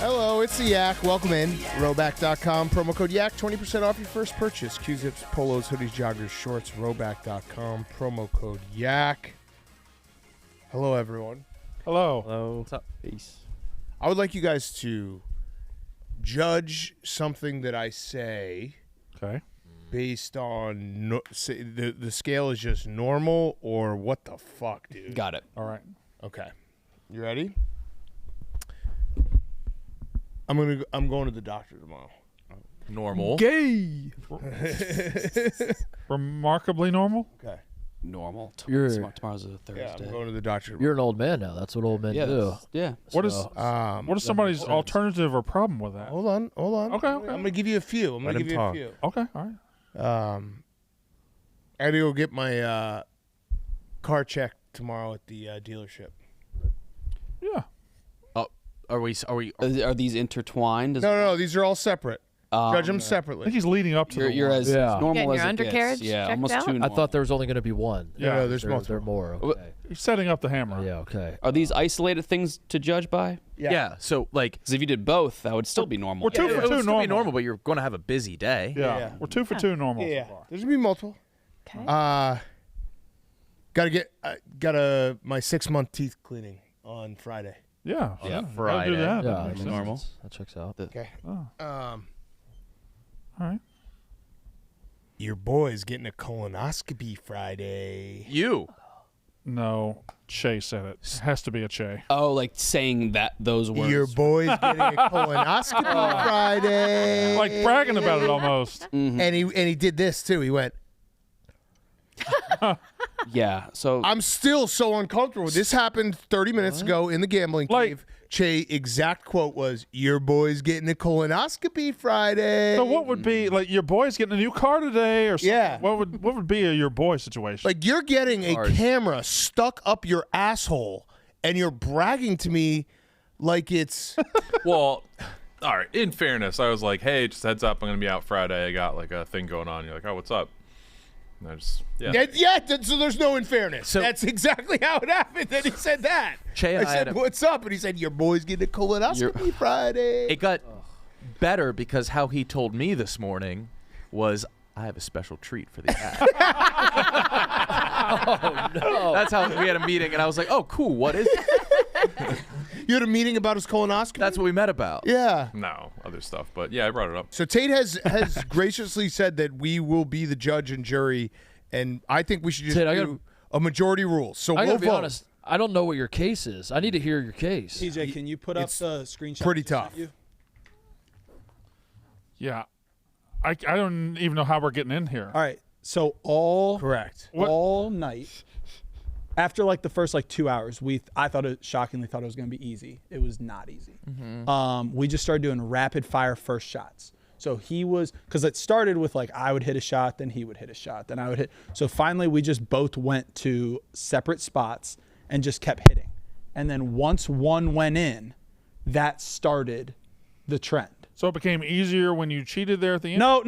Hello, it's the Yak. Welcome in. Rowback.com. Promo code Yak. 20% off your first purchase. Q-zips, polos, hoodies, joggers, shorts. Rowback.com. Promo code Yak. Hello, everyone. Hello. Hello. What's up? Peace. I would like you guys to judge something that I say Okay. based on the scale is just normal or what the fuck, dude. Got it. All right. Okay. You ready? I'm going to the doctor tomorrow. Normal. Gay. Remarkably normal. Okay. Normal. Tomorrow's a Thursday. Yeah, I'm going to the doctor tomorrow. You're an old man now. That's what old men do. Yeah. What is What somebody's alternative or problem with that? Hold on. Okay. I'm going to give you a few. Okay. All right. I got to go get my car checked tomorrow at the dealership. Yeah. Are these intertwined? No. These are all separate. Judge them I separately. think he's leading up to You're as normal Getting as your it undercarriage gets. Yeah, checked almost out? too I normal. thought there was only going to be one. Yeah, there's there multiple. are more. Okay. He's setting up the hammer. Yeah. Okay. Are these isolated things to judge by? Yeah. So like, Because if you did both, that would still be normal. We're two it for would two still normal. be normal, but you're going to have a busy day. Yeah. We're 2 for 2 normal Yeah. so far. There's going to be multiple. Okay. Got to get my 6-month teeth cleaning on Friday. Yeah. Yeah, Gotta Friday. do that. Yeah. makes That sense. Normal. That checks out. Okay. Oh. All Um, right. your boy's getting a colonoscopy Friday. You. No. Che said it. It has to be a Che. Oh, like saying those words. Your boy's getting a colonoscopy Friday. Like bragging about it almost. Mm-hmm. And he did this too. He went, Yeah. So I'm still so uncomfortable. This happened 30 minutes ago in the gambling cave. Che exact quote was, your boy's getting a colonoscopy Friday. So what would be like your boy's getting a new car today or something? Yeah. What would be your boy situation? Like you're getting a camera stuck up your asshole and you're bragging to me like it's Well, all right. In fairness, I was like, "Hey, just heads up, I'm gonna be out Friday. I got like a thing going on." You're like, "Oh, what's up?" And I just so there's no unfairness. So- that's exactly how it happened that he said that. Che and I I had said, a- what's up? And he said, your boy's getting a colonoscopy Friday. It got better because how he told me this morning was, I have a special treat for the ad. No. That's how we had a meeting, and I was like, oh, cool, what is it? You had a meeting about his colonoscopy? That's what we met about. Yeah. no other stuff. But yeah, I brought it up. So Tate has graciously said that we will be the judge and jury, and I think we should just Tate, I do a majority rule. So I we'll gotta be vote. honest. I don't know what your case is. I need to hear your case. TJ, can you put up It's the screenshot? pretty I sent tough. you? yeah. I don't even know how we're getting in here. All right. So all Correct. all night, after like the first 2 hours, I shockingly thought it was going to be easy. It was not easy. We just started doing rapid fire first shots. So he was, because it started with I would hit a shot, then he would hit a shot, then I would hit. So finally we just both went to separate spots and just kept hitting. And then once one went in, that started the trend. So it became easier when you cheated there at the end? No.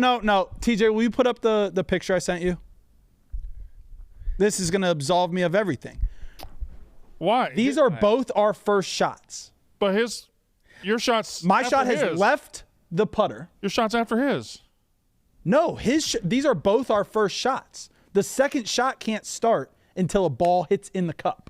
TJ, will you put up the picture I sent you? This is going to absolve me of everything. Why? These are both our first shots. But your shots. My after shot has his. left the putter. Your shots after his. No, these are both our first shots. The second shot can't start until a ball hits in the cup.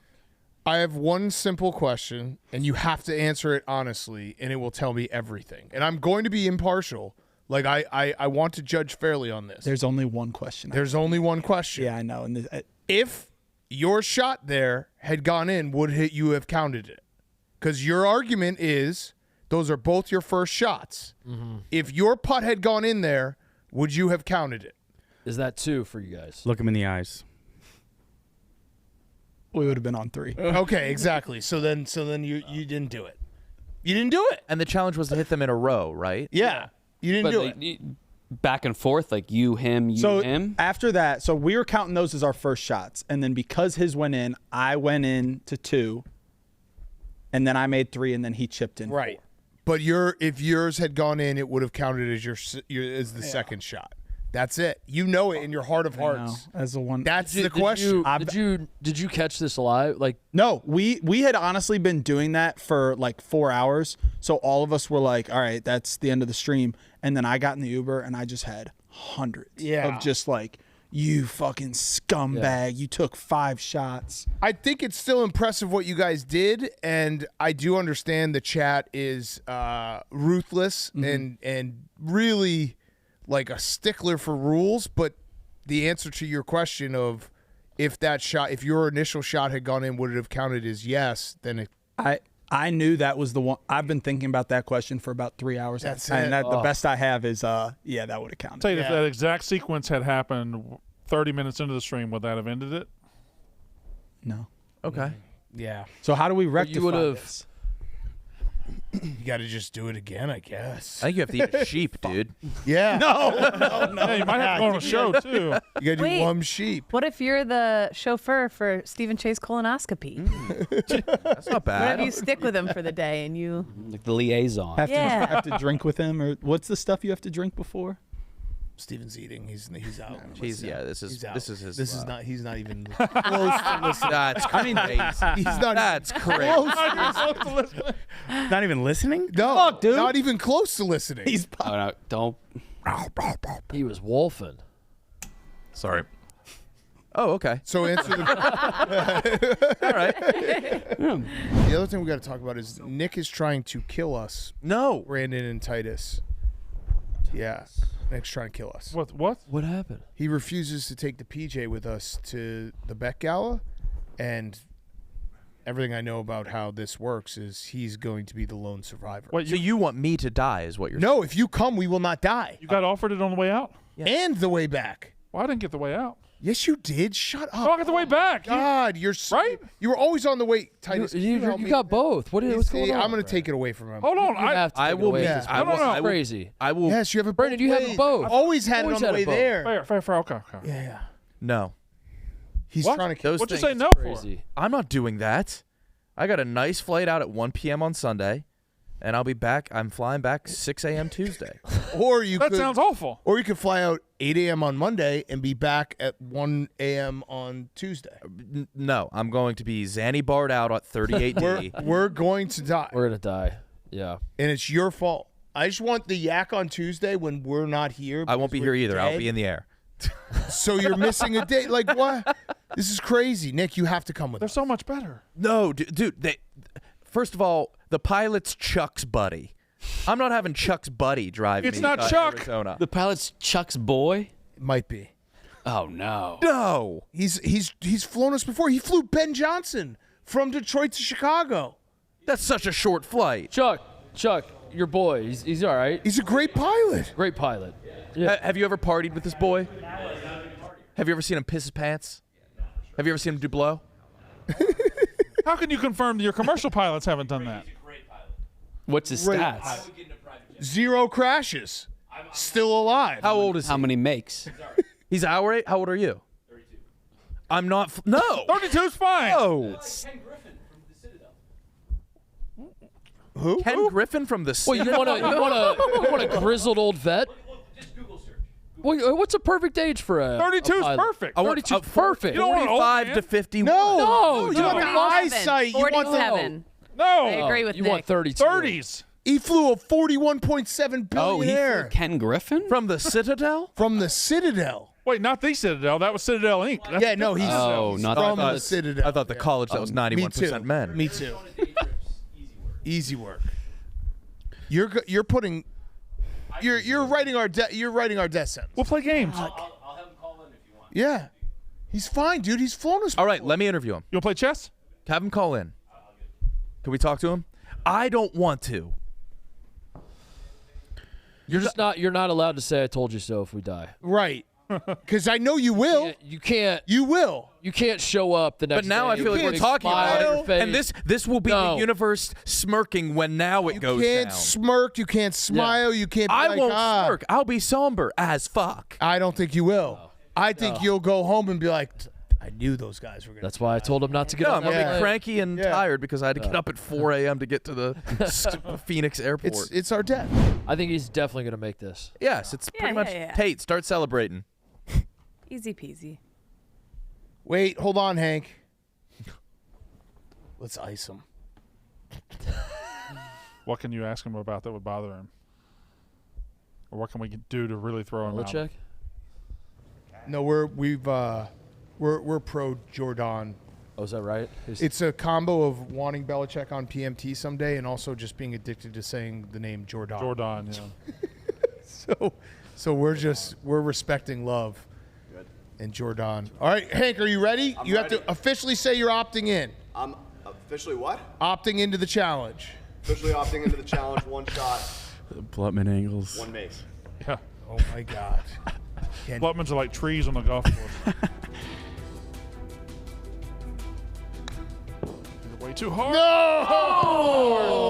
I have one simple question, and you have to answer it honestly, and it will tell me everything. And I'm going to be impartial. I want to judge fairly on this. There's only one question. There's only one question. Yeah, I know. And If your shot there had gone in, would you have counted it? Because your argument is those are both your first shots. Mm-hmm. If your putt had gone in there, would you have counted it? Is that 2 for you guys? Look him in the eyes. we would have been on 3. Okay, exactly. So then you didn't do it. You didn't do it. And the challenge was to hit them in a row, right? Yeah. You didn't do it. back and forth, you, him, him? After that, so we were counting those as our first shots. And then because his went in, I went in to 2. And then I made 3, and then he chipped in 4. But if yours had gone in, it would have counted as as the second shot. That's it. You know it in your heart of hearts. As the one. That's the question. Did you catch this live? Like, No, we had honestly been doing that for like 4 hours. So all of us were like, all right, that's the end of the stream. And then I got in the Uber and I just had hundreds of just like, you fucking scumbag. You took 5 shots. I think it's still impressive what you guys did, and I do understand the chat is ruthless and really like a stickler for rules, but the answer to your question of if your initial shot had gone in, would it have counted as yes, then it... I knew that was the one. I've been thinking about that question for about 3 hours. That's and it. The best I have is, that would have counted. Tell you, if that exact sequence had happened 30 minutes into the stream, would that have ended it? No. Okay. Yeah. So how do we rectify this? You got to just do it again, I guess. I think you have to eat a sheep, dude. Yeah. No. Hey, you might have to go on a show, too. You got to do Wait. one sheep. What if you're the chauffeur for Stephen Che's colonoscopy? That's not What bad. if you stick with him for the day and you... Like the liaison. Have to drink with him, or what's the stuff you have to drink before? Steven's eating. He's out. This is out. his. This is not. He's not even close to listening. That's crazy. He's not. That's crazy. Not even listening. No, Fuck, dude. Not even close to listening. He's Oh, no, don't. he was wolfing. Sorry. Oh, okay. So answer the. All right. The other thing we got to talk about is Nick is trying to kill us, No. Brandon and Titus. Yeah, Nick's trying to kill us. What? What happened? He refuses to take the PJ with us to the Beck Gala, and everything I know about how this works is he's going to be the lone survivor. Wait, So you want me to die is what you're No, if you come, we will not die. you got offered it on the way out? And the way back. Well, I didn't get the way out. Yes, you did. Shut up. Oh, I got the way back. God, you're Right? You were always on the way, Titus. You can help me? got both. What's See, going on? I'm going to take it away from him. Hold on. You have to I take it will away be- at this I point. will- This is I will- crazy. I will. Yes, you have it. Brandon, you have them both. Always had it Always on the had way it both. there. Fair. Okay. Yeah. No. He's What? trying to kill. Those What'd you things- say no for? Crazy. I'm not doing that. I got a nice flight out at 1 p.m. on Sunday, and I'll be back. I'm flying back 6 a.m. Tuesday. Or you That could. sounds awful. Or you could fly out 8 a.m. on Monday and be back at 1 a.m. on Tuesday. No, I'm going to be Zanny barred out at 38D. We're going to die, We're gonna die. Yeah. and it's your fault. I just want the yak on Tuesday when we're not here. I won't be because here we're either. I'll dead. be in the air. So you're missing a day. Like what? This is crazy, Nick. You have to come with They're us. so much better. No, dude. First of all, the pilot's Chuck's buddy. I'm not having Chuck's buddy drive It's me not to Chuck. Arizona. The pilot's Chuck's boy. It might be. Oh no. No. He's flown us before. He flew Ben Johnson from Detroit to Chicago. That's such a short flight. Chuck, your boy. He's all right. He's a great pilot. Great pilot. Yeah. Have you ever partied with this boy? Have you ever seen him piss his pants? Have you ever seen him do blow? How can you confirm that your commercial pilots haven't done that? What's his Great stats? 0 crashes. Still alive. How old is How he? many makes? He's our age? How old are you? 32. I'm not. No. 32's fine. No. Who? Ken Griffin from the. Well, you want a grizzled old vet? Well, what's a perfect age for a 32's pilot? perfect. I want 32 perfect. You don't want an old 45 man. to 51. No, you want the eyesight. You want the. 47. No. I agree with you Nick. want 32. 30s. He flew a 41.7 Oh, he billionaire flew Ken Griffin? From the Citadel? from the Citadel. Wait, not the Citadel. That was Citadel Inc. That's Yeah, no, he's Oh, not from that. the Citadel. I thought the college that was Me 91% too. men. Me too. Easy work. You're putting. You're writing our death sentence. We'll play games. Yeah, he's fine, dude. He's flown us. All right, let me interview him. You want to play chess? Have him call in. Can we talk to him? I don't want to. You're not allowed to say I told you so if we die. Right. Because I know you will. You can't You will. show up the next But now day I feel like with we're a talking smile about on it, your face. and this will be No. the universe smirking when now it You goes can't down. smirk. You can't smile. You can't. Be I like, won't "Ah." smirk. I'll be somber as fuck. I don't think you will. I think you'll go home and be like, I knew those guys were gonna. That's why I told him not to get No, on I'm that gonna be plane. cranky and Yeah. tired because I had to get up at 4 a.m. to get to the Phoenix airport. It's our death. I think he's definitely gonna make this. Yes, it's pretty much. yeah. Tate, start celebrating. Easy peasy. Wait, hold on, Hank. Let's ice him. What can you ask him about that would bother him? Or what can we do to really throw him out? Belichick? No, we're pro Jordan. Oh, is that right? It's a combo of wanting Belichick on PMT someday and also just being addicted to saying the name Jordan. Jordan, yeah. So we're respecting love. Good. And Jordan. All right, Hank, are you ready? I'm you have ready. to officially say you're opting in. I'm officially what? Opting into the challenge. Officially opting into the challenge. One shot, Blutman angles. one mace. Yeah. Oh my God. Can- Blutmans are like trees on the golf course. You're way too hard. No!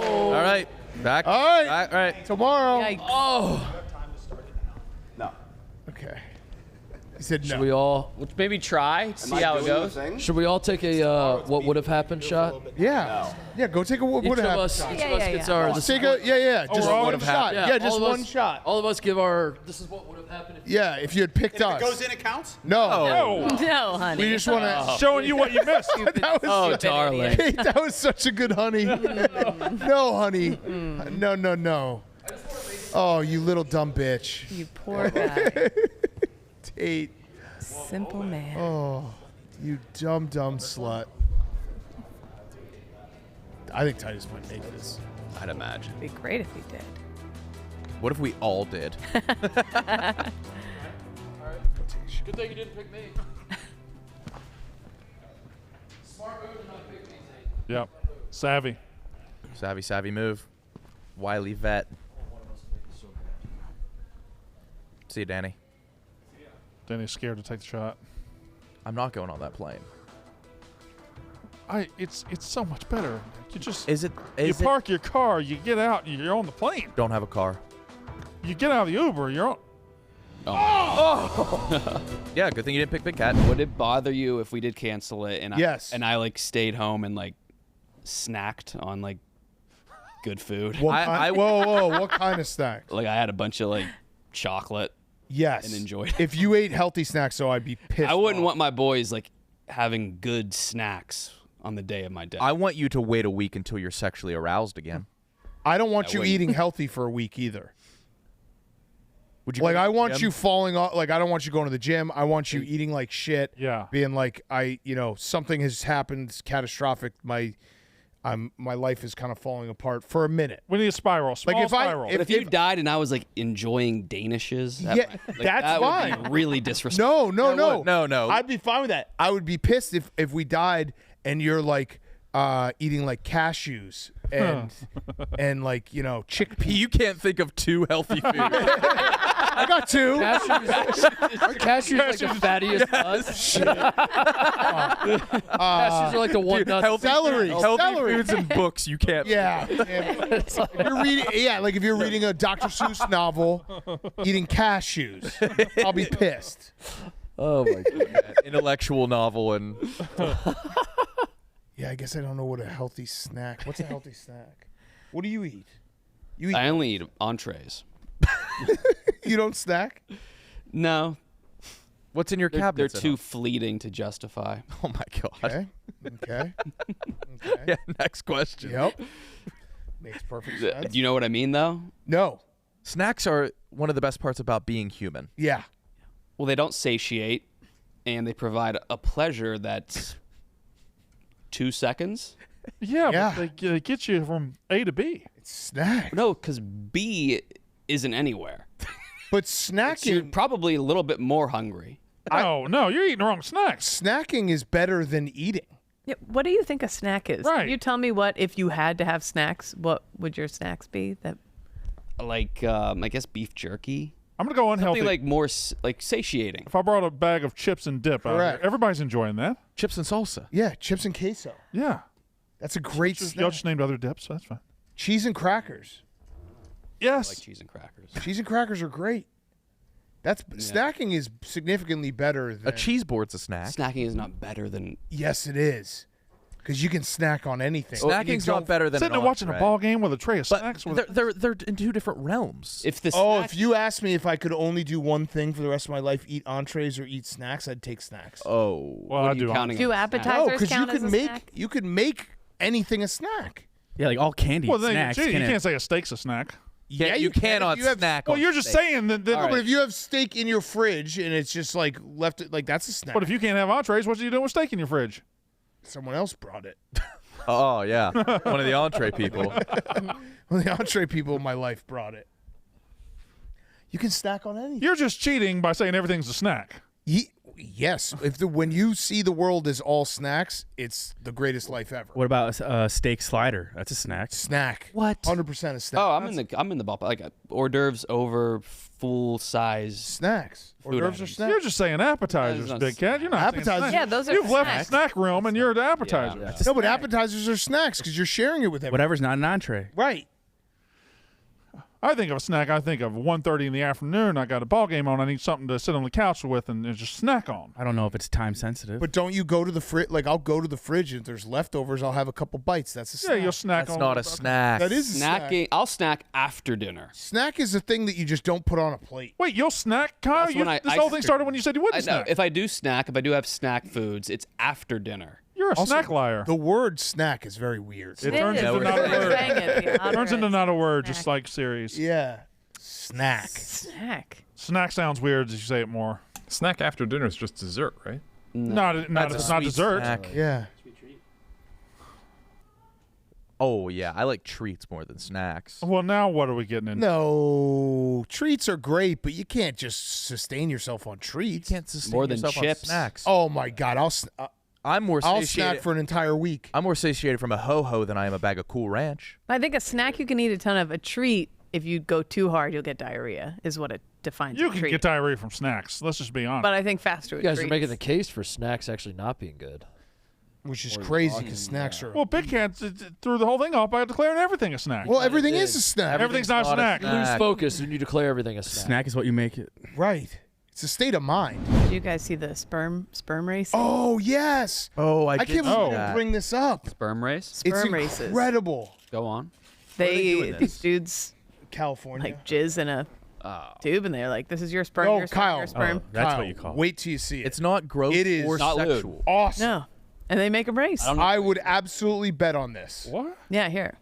All right, back. All right. All right. Tomorrow. Yikes. No. Okay. He said Should no. we all? Maybe try, see Am I how it doing the goes. thing? Should we all take a what would have happened shot? Yeah. Yeah, go take a what Each would of have us, shot. each Yeah, of us yeah, gets yeah. our. Just This take is a just we're all one gonna shot. Yeah, Yeah, just all of one us- shot. All of us give our. This is what would have happened. Yeah, if you had picked us. in, it counts? No. Oh, No, honey. We just want to. showing you what you missed. That was Oh, so- darling. Hey, that was such a good honey. No, honey. No, no, no. Oh, you little dumb bitch. You poor guy. Tate. Simple man. Oh, you dumb slut. I think Titus might make this. I'd imagine. It'd be great if he did. What if we all did? Good thing you didn't pick me. Smart move to not pick me. Yep. Savvy. Savvy move. Wily vet. See you, Danny. Danny's scared to take the shot. I'm not going on that plane. It's so much better. You just Is it? you Is it? park your car, you get out, you're on the plane. Don't have a car. You get out of the Uber, you're on. Yeah, good thing you didn't pick Big Cat. Would it bother you if we did cancel it and Yes. I like stayed home and like snacked on like good food? What I- whoa, what kind of snacks? Like I had a bunch of like chocolate. Yes. And enjoyed it. If you ate healthy snacks, so I'd be pissed. I wouldn't off. want my boys like having good snacks on the day of my death. I want you to wait a week until you're sexually aroused again. I don't want I you wouldn't. eating healthy for a week either. Would you Like go to I the want gym? you falling off. Like I don't want you going to the gym. I want you eating like shit. Yeah. Being like something has happened. It's catastrophic. My life is kind of falling apart for a minute. We need a spiral. Small Like, if I- spiral. if- But if you died and I was like enjoying Danishes, that, Yeah, like, that's that would fine. be really disrespectful. No. No. I'd be fine with that. I would be pissed if we died and you're like eating like cashews and like chickpeas. You can't think of two healthy foods. I got two. Cashews like the fattiest nut. Cashews are like the one nut. Celery. Healthy Celery. foods and books you can't. Yeah. If you're reading, like if you're reading a Dr. Seuss novel, eating cashews, I'll be pissed. Oh my god. Intellectual novel and Yeah, I guess I don't know what a healthy snack. What's a healthy snack? What do you eat? You eat? I only eat entrees. You don't snack? No, what's in your they're cabinet? too fleeting to justify. Oh my god. Okay. Okay. Yeah. Next question. Yep. Makes perfect sense. Do you know what I mean, though? No. Snacks are one of the best parts about being human. Yeah. Well, they don't satiate, and they provide a pleasure that's 2 seconds. yeah, Yeah. but they get you from A to B. It's snack. No, because B isn't anywhere. But So you're snacking probably a little bit more hungry. No, you're eating the wrong snacks. snacking is better than eating. Yeah, what do you think a snack is? Right. Can you tell me what, if you had to have snacks, what would your snacks be? That Like, I guess beef jerky. I'm gonna go unhealthy. Something like more like satiating. if I brought a bag of chips and dip out Correct. here, everybody's enjoying that. Chips and salsa. Yeah, chips and queso. Yeah. That's a great Y'all snack. just named other dips, so that's fine. Cheese and crackers. Yes. Like cheese and crackers. Cheese and crackers are great. Snacking is significantly better than A cheese board's a snack. Snacking is not better than. Yes, it is. Because you can snack on anything. Snacking's not better than Sitting an there watching a entree. ball game with a tray of But snacks. they're in two different realms. If the If you asked me if I could only do one thing for the rest of my life, eat entrees or eat snacks, I'd take snacks. Oh. well, I do. counting Do as a snack? appetizers because you count as could a make snack? you could make anything a snack. Yeah, like all candy Well, then snacks. you can can't say a steak's a snack. Yeah, you can cannot if you have- snack Well, on you're just steak. saying that. No, but if you have steak in your fridge and it's just like left, like that's a snack. But if you can't have entrees, what are you doing with steak in your fridge? Someone else brought it. Oh, yeah. One of the entree people. Well, the entree people in my life brought it. You can snack on anything. You're just cheating by saying everything's a snack. Yes, when you see the world as all snacks, it's the greatest life ever. What about a steak slider? That's a snack. Snack. What? 100% a snack. Oh, I'm in the ballpark. Like hors d'oeuvres over full size. Snacks. Hors Food d'oeuvres are items. snacks. You're just saying appetizers, That's big cat. You're not saying Appetizers. snacks. Yeah, those are You've left the snacks. snack realm and you're the appetizer. Yeah. No, but appetizers are snacks because you're sharing it with everyone. Whatever's not an entree. Right. I think of a snack. I think of 1:30 in the afternoon. I got a ball game on. I need something to sit on the couch with and just snack on. I don't know if it's time sensitive. But don't you go to the fridge? Like, I'll go to the fridge and if there's leftovers, I'll have a couple bites. That's a snack. Yeah, you'll snack That's on. not a snack. That is a snack. Snacking. I'll snack after dinner. Snack is a thing that you just don't put on a plate. Wait, you'll snack, Kyle? That's when I- This I- whole thing started when you said you I wouldn't know. snack. If I do have snack foods, it's after dinner. You're a Also, snack liar. The word snack is very weird. It turns is. into We're not a word. saying it, the Turns into utterance. not a word, just Snack. like series. Yeah. Snack. Snack. Snack sounds weird as you say it more. Snack after dinner is just dessert, right? Not if That's it's a not sweet dessert. snack. Yeah. Oh, yeah. I like treats more than snacks. Well, now what are we getting into? No, treats are great, but you can't just sustain yourself on treats. You can't sustain More than yourself on chips. snacks. Oh my God, I'm more I'll satiated. snack for an entire week. I'm more satiated from a ho-ho than I am a bag of Cool Ranch. I think a snack you can eat a ton of. A treat, if you go too hard, you'll get diarrhea, is what it defines You a can treat. get diarrhea from snacks. Let's just be honest. But I think fast food You guys are treats. making the case for snacks actually not being good. Which is crazy because snacks are. Well, Big Cat threw the whole thing off by declaring everything a snack. Well, everything is a snack. Everything's not a snack. You lose focus and you declare everything a snack. Snack is what you make it. Right. It's a state of mind. Did you guys see the sperm race? Oh yes. Oh, I I did can't see believe you that. bring this up. Sperm race. Sperm It's races. incredible. Go on. These dudes California. like jizz in a tube, and they're like, "This is your sperm. Oh, your sperm, Kyle. your sperm." Oh, that's Kyle, what you call it. Wait till you see it. It's not gross It is or not lewd. sexual. awesome. No, and they make a race. I would absolutely bet on this. What? Yeah, here.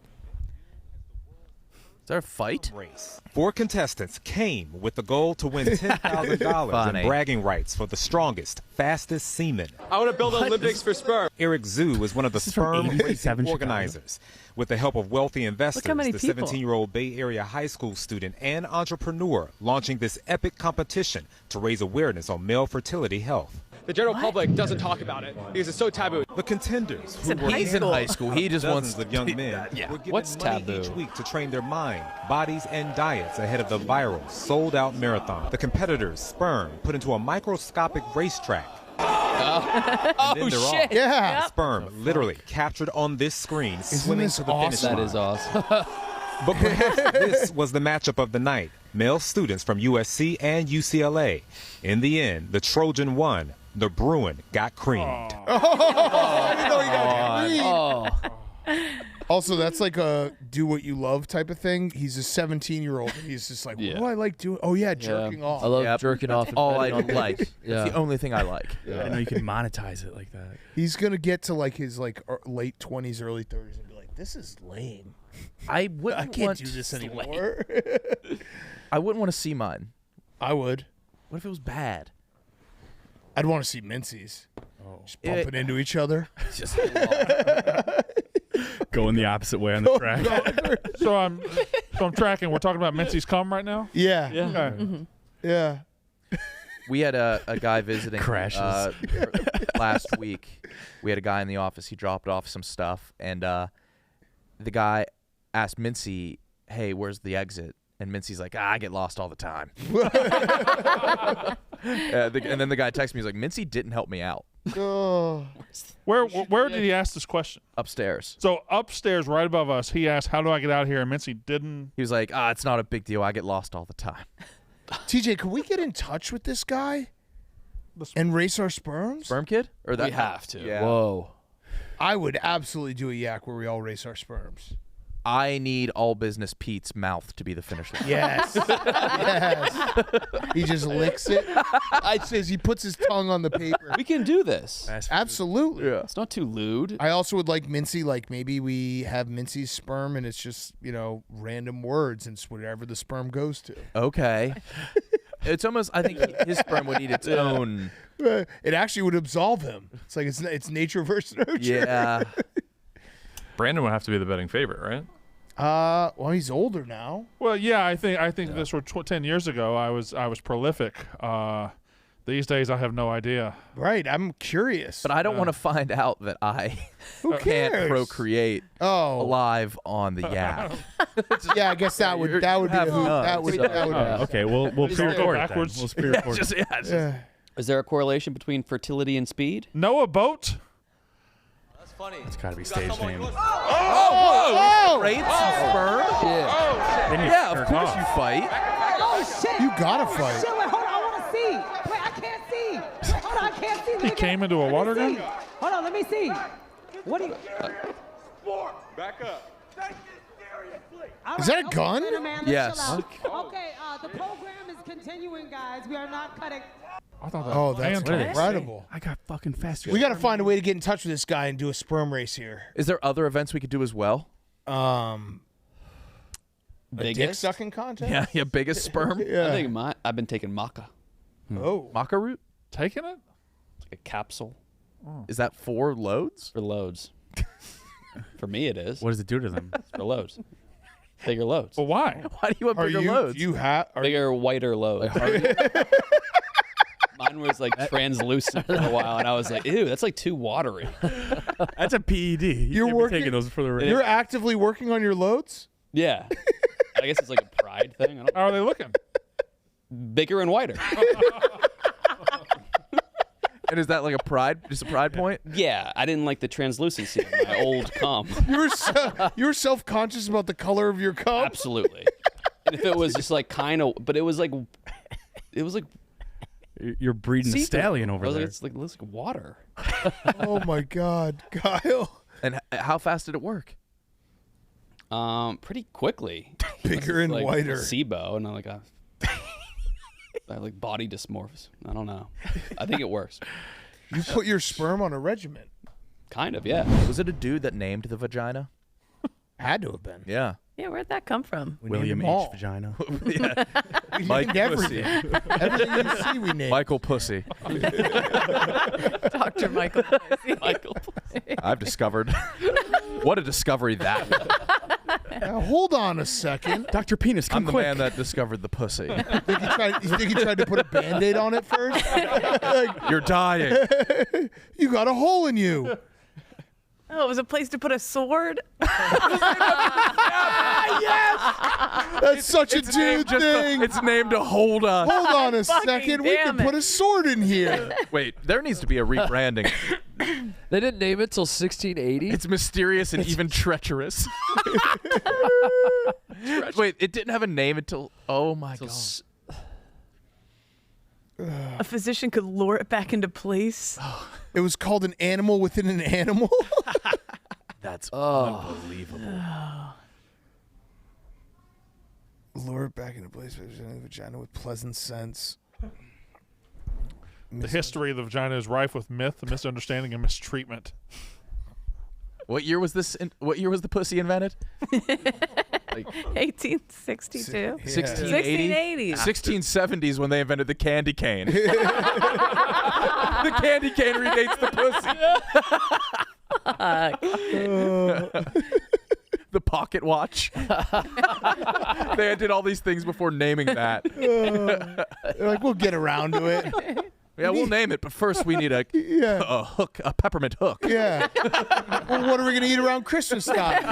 Is there a fight? Race. 4 contestants came with the goal to win $10,000 Funny. in bragging rights for the strongest, fastest semen. I want to build an Olympics for sperm. Eric Zhu is one of the This is from sperm 87 racing Chicago. organizers. With the help of wealthy investors, many the people. 17-year-old Bay Area high school student and entrepreneur launching this epic competition to raise awareness on male fertility health. The general public doesn't talk about it because it's so taboo. The contenders, who in were high He's in school. high school. He just dozens wants of young men were given What's money taboo? each week to train their mind, bodies, and diets ahead of the viral, sold-out marathon. The competitors' sperm put into a microscopic racetrack. And then they're off. shit. Yeah. Sperm literally captured on this screen, swimming this to the finish awesome? line. That is awesome. But perhaps this was the matchup of the night. Male students from USC and UCLA. In the end, the Trojan won. The Bruin got creamed. Oh, Also, that's like a do what you love type of thing. He's a 17-year-old. And he's just like, what Yeah. do I like doing? Oh, yeah, jerking off. I love Yep. jerking off. And all I betting on like. movies. Yeah. It's the only thing I like. I didn't know you can monetize it like that. He's going to get to like his like late 20s, early 30s and be like, this is lame. I wouldn't I can't want do this anymore. I wouldn't want to see mine. I would. What if it was bad? I'd want to see Mincy's. Just bumping into each other. Just Going the opposite way on the track. So I'm tracking. We're talking about Mincy's cum right now. Yeah. Okay. Yeah. We had a guy visiting Crashes. last week. We had a guy in the office. He dropped off some stuff, and the guy asked Mincy, "Hey, where's the exit?" And Mincy's like, "I get lost all the time." And then the guy texted me. He's like, "Mincy didn't help me out Oh. Where did he ask this question? upstairs." So upstairs, right above us, he asked, "How do I get out of here?" And Mincy didn't. He was like, "It's not a big deal. I get lost all the time." TJ, can we get in touch with this guy and race our sperms? Sperm kid? Or that We have to. Yeah. Whoa. I would absolutely do a yak where we all race our sperms. I need all business Pete's mouth to be the finish line. Yes. Yes. He just licks it. I says he puts his tongue on the paper. We can do this. Absolutely. Yeah. It's not too lewd. I also would like Mincy, like maybe we have Mincy's sperm and it's just, random words and it's whatever the sperm goes to. Okay. It's almost, I think his sperm would need its own. It actually would absolve him. It's like it's nature versus nurture. Yeah. Brandon would have to be the betting favorite, right? Well, he's older now. Well, yeah, I think this were 10 years ago. I was prolific. These days, I have no idea. Right. I'm curious. But I don't want to find out that I Who can't cares? procreate live on the yak. Yeah, I guess that would be a hoot. That would. Okay, we'll pre-record it then. backwards. We'll pre-record it. Yeah. Is there a correlation between fertility and speed? Noah Boat. That's funny. It's got to be stage name. Oh! Rates and sperm? Then you Yeah, of jerk course off. you fight. Oh shit! You gotta fight. Shit, wait, hold on, I want to see. Wait, I can't see. Wait, hold on, I can't see. Let He me came get- into a let me water see. gun? Hold on, let me see. What do you? Back up. All Is that a okay, gun? wait minute, man, let's Yes. chill out. Okay, the program is continuing, guys. We are not cutting. I thought that Oh, was that's Anton. incredible. I got fucking faster. We got to find a way to get in touch with this guy and do a sperm race here. Is there other events we could do as well? A dick Biggest? sucking contest? Yeah, biggest sperm? Yeah. I think I've been taking maca. Oh. Maca root? Taking it? It's like a capsule Is that 4 loads? for loads. For me, it is. What does it do to them? It's for loads. Bigger loads. Well, why? Why do you want Are bigger you? loads? You have? Bigger, whiter loads. Mine was like translucent for a while, and I was like, ew, that's like too watery. That's a PED. You're can't be working- taking those for the race. You're actively working on your loads. Yeah. I guess it's like a pride thing. I don't How are they looking? Bigger and whiter. And is that like just a pride point? Yeah, I didn't like the translucency of my old cum. You were self-conscious about the color of your cum. Absolutely. And if it was just like kind of, but it was like You're breeding a see-through. stallion I over was there. like, it looks like water. Oh my God, Kyle. And how fast did it work? Pretty quickly. Bigger and like whiter. SIBO, and I'm like, I have like body dysmorphs. I don't know. I think it works. You put your sperm on a regiment. Kind of, yeah. Was it a dude that named the vagina? Had to have been. Yeah. Yeah, where'd that come from? William them all. H. Vagina. We Mike named everything. Everything you see, we named. Michael Pussy. Dr. Michael. Pussy. Michael. I've discovered. What a discovery that was. Now, hold on a second. Dr. Penis, come I'm the quick. man that discovered the pussy. You think he tried to put a Band-Aid on it first? Like, You're dying. you got a hole in you. Oh, it was a place to put a sword? That's such a dude thing. It's named to hold us. Hold on a Fucking second. We can damn put it. a sword in here. Wait, there needs to be a rebranding. They didn't name it till 1680. It's mysterious and even treacherous. Wait, it didn't have a name until. Oh my god. A physician could lure it back into place. It was called an animal within an animal. That's unbelievable. Lure it back into place. Vagina with pleasant scents. The history of the vagina is rife with myth, misunderstanding, and mistreatment. What year was this? What year was the pussy invented? 1862. Yeah. 1680. 1680s. 1670s when they invented the candy cane. The candy cane redates the pussy. The pocket watch. They did all these things before naming that. They're like, we'll get around to it. Yeah, we'll name it, but first we need a hook, a peppermint hook. Yeah. Well, what are we going to eat around Christmas time?